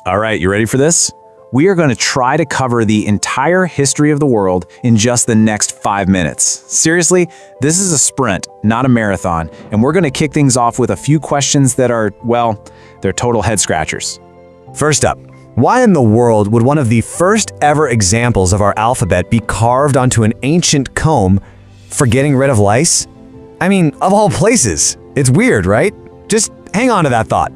All right, you ready for this? We are going to try to cover the entire history of the world in just the next 5 minutes. Seriously, this is a sprint, not a marathon, and we're going to kick things off with a few questions that are, well, they're total head scratchers. First up, why in the world would one of the first ever examples of our alphabet be carved onto an ancient comb for getting rid of lice? I mean, of all places. It's weird, right? Just hang on to that thought.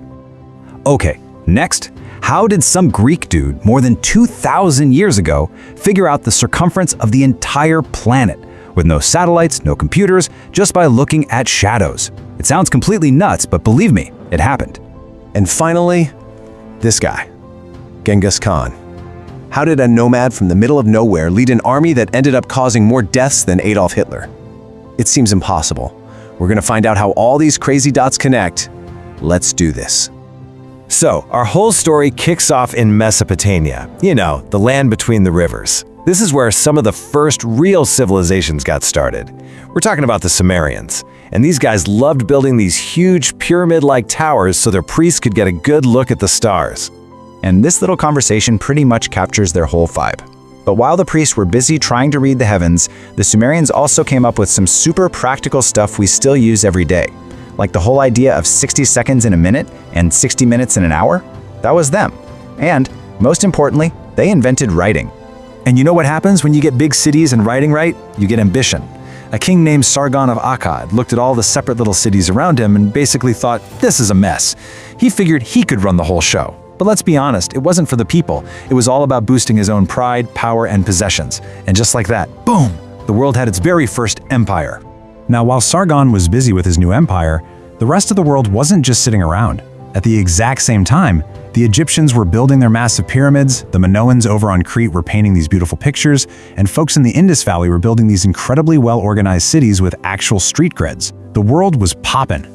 Okay, next, how did some Greek dude more than 2,000 years ago figure out the circumference of the entire planet with no satellites, no computers, just by looking at shadows? It sounds completely nuts, but believe me, it happened. And finally, this guy, Genghis Khan. How did a nomad from the middle of nowhere lead an army that ended up causing more deaths than Adolf Hitler? It seems impossible. We're going to find out how all these crazy dots connect. Let's do this. So, our whole story kicks off in Mesopotamia, the land between the rivers. This is where some of the first real civilizations got started. We're talking about the Sumerians. And these guys loved building these huge pyramid-like towers so their priests could get a good look at the stars. And this little conversation pretty much captures their whole vibe. But while the priests were busy trying to read the heavens, the Sumerians also came up with some super practical stuff we still use every day. Like the whole idea of 60 seconds in a minute and 60 minutes in an hour? That was them. And, most importantly, they invented writing. And you know what happens when you get big cities and writing right? You get ambition. A king named Sargon of Akkad looked at all the separate little cities around him and basically thought, this is a mess. He figured he could run the whole show. But let's be honest, it wasn't for the people. It was all about boosting his own pride, power, and possessions. And just like that, boom, the world had its very first empire. Now, while Sargon was busy with his new empire, the rest of the world wasn't just sitting around. At the exact same time, the Egyptians were building their massive pyramids, the Minoans over on Crete were painting these beautiful pictures, and folks in the Indus Valley were building these incredibly well-organized cities with actual street grids. The world was poppin'.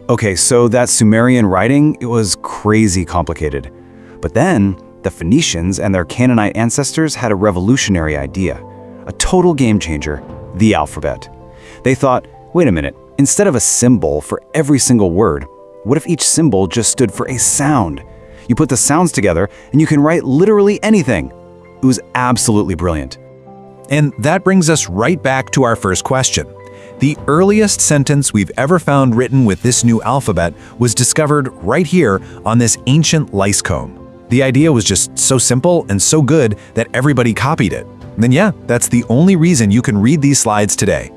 Okay, so that Sumerian writing, it was crazy complicated. But then, the Phoenicians and their Canaanite ancestors had a revolutionary idea. A total game changer, the alphabet. They thought, wait a minute, instead of a symbol for every single word, what if each symbol just stood for a sound? You put the sounds together and you can write literally anything. It was absolutely brilliant. And that brings us right back to our first question. The earliest sentence we've ever found written with this new alphabet was discovered right here on this ancient lice comb. The idea was just so simple and so good that everybody copied it. And then yeah, that's the only reason you can read these slides today.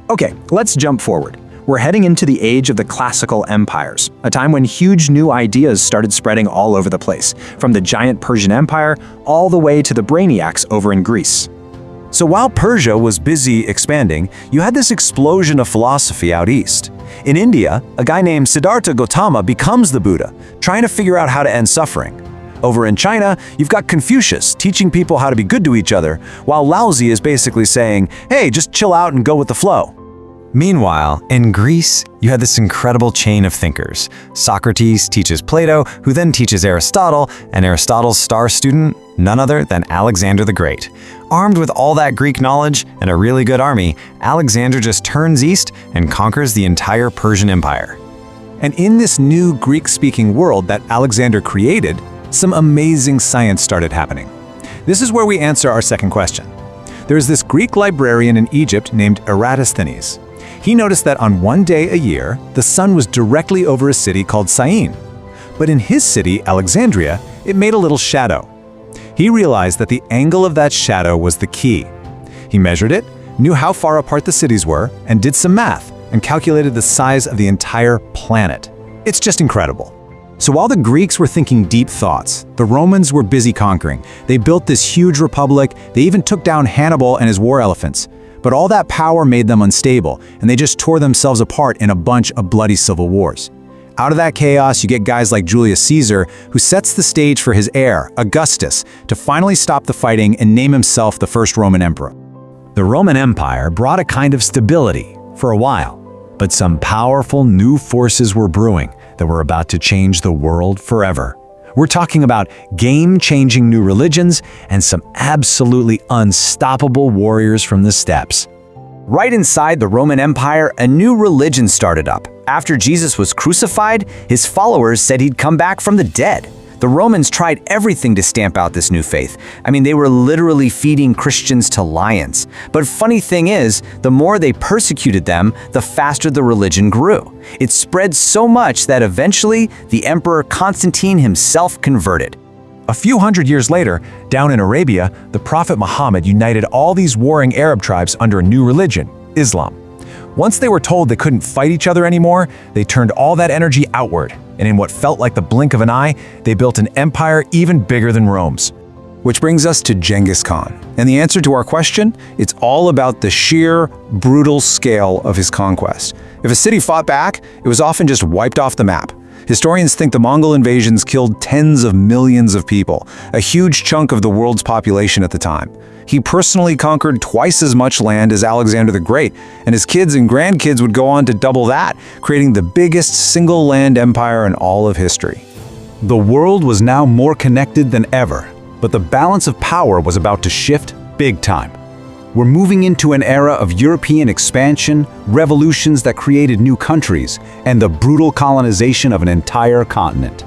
Okay, let's jump forward. We're heading into the age of the classical empires, a time when huge new ideas started spreading all over the place, from the giant Persian Empire all the way to the brainiacs over in Greece. So while Persia was busy expanding, you had this explosion of philosophy out east. In India, a guy named Siddhartha Gautama becomes the Buddha, trying to figure out how to end suffering. Over in China, you've got Confucius teaching people how to be good to each other, while Laozi is basically saying, hey, just chill out and go with the flow. Meanwhile, in Greece, you had this incredible chain of thinkers. Socrates teaches Plato, who then teaches Aristotle, and Aristotle's star student, none other than Alexander the Great. Armed with all that Greek knowledge and a really good army, Alexander just turns east and conquers the entire Persian Empire. And in this new Greek-speaking world that Alexander created, some amazing science started happening. This is where we answer our second question. There's this Greek librarian in Egypt named Eratosthenes. He noticed that on one day a year, the sun was directly over a city called Syene. But in his city, Alexandria, it made a little shadow. He realized that the angle of that shadow was the key. He measured it, knew how far apart the cities were, and did some math, and calculated the size of the entire planet. It's just incredible. So while the Greeks were thinking deep thoughts, the Romans were busy conquering. They built this huge republic, they even took down Hannibal and his war elephants. But all that power made them unstable, and they just tore themselves apart in a bunch of bloody civil wars. Out of that chaos, you get guys like Julius Caesar, who sets the stage for his heir, Augustus, to finally stop the fighting and name himself the first Roman emperor. The Roman Empire brought a kind of stability for a while, but some powerful new forces were brewing that were about to change the world forever. We're talking about game-changing new religions and some absolutely unstoppable warriors from the steppes. Right inside the Roman Empire, a new religion started up. After Jesus was crucified, his followers said he'd come back from the dead. The Romans tried everything to stamp out this new faith. I mean, they were literally feeding Christians to lions. But funny thing is, the more they persecuted them, the faster the religion grew. It spread so much that eventually the Emperor Constantine himself converted. A few hundred years later, down in Arabia, the Prophet Muhammad united all these warring Arab tribes under a new religion, Islam. Once they were told they couldn't fight each other anymore, they turned all that energy outward, and in what felt like the blink of an eye, they built an empire even bigger than Rome's. Which brings us to Genghis Khan. And the answer to our question, it's all about the sheer, brutal scale of his conquest. If a city fought back, it was often just wiped off the map. Historians think the Mongol invasions killed tens of millions of people, a huge chunk of the world's population at the time. He personally conquered twice as much land as Alexander the Great, and his kids and grandkids would go on to double that, creating the biggest single land empire in all of history. The world was now more connected than ever, but the balance of power was about to shift big time. We're moving into an era of European expansion, revolutions that created new countries, and the brutal colonization of an entire continent.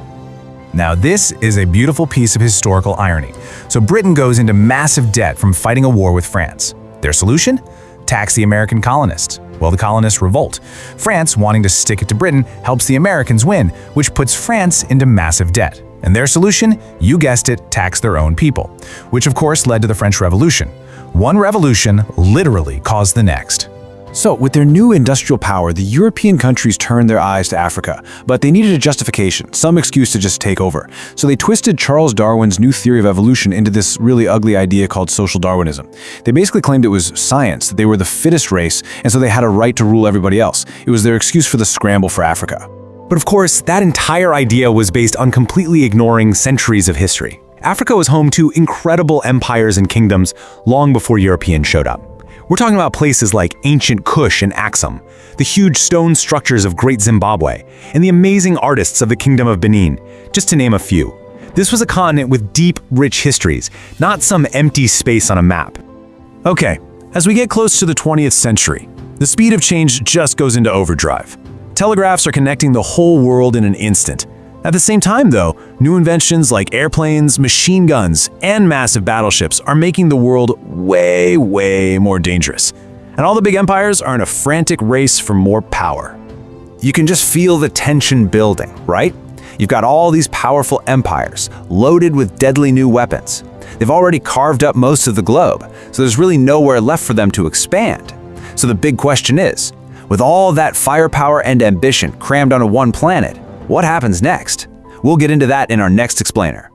Now this is a beautiful piece of historical irony. So Britain goes into massive debt from fighting a war with France. Their solution? Tax the American colonists. Well, the colonists revolt. France, wanting to stick it to Britain, helps the Americans win, which puts France into massive debt. And their solution? You guessed it, tax their own people. Which of course led to the French Revolution. One revolution literally caused the next. So, with their new industrial power, the European countries turned their eyes to Africa, but they needed a justification, some excuse to just take over. So they twisted Charles Darwin's new theory of evolution into this really ugly idea called social Darwinism. They basically claimed it was science, that they were the fittest race, and so they had a right to rule everybody else. It was their excuse for the scramble for Africa. But of course, that entire idea was based on completely ignoring centuries of history. Africa was home to incredible empires and kingdoms long before Europeans showed up. We're talking about places like ancient Kush and Axum, the huge stone structures of Great Zimbabwe, and the amazing artists of the Kingdom of Benin, just to name a few. This was a continent with deep, rich histories, not some empty space on a map. Okay, as we get close to the 20th century, the speed of change just goes into overdrive. Telegraphs are connecting the whole world in an instant. At the same time, though, new inventions like airplanes, machine guns, and massive battleships are making the world way, way more dangerous. And all the big empires are in a frantic race for more power. You can just feel the tension building, right? You've got all these powerful empires, loaded with deadly new weapons. They've already carved up most of the globe, so there's really nowhere left for them to expand. So the big question is, with all that firepower and ambition crammed onto one planet, what happens next? We'll get into that in our next explainer.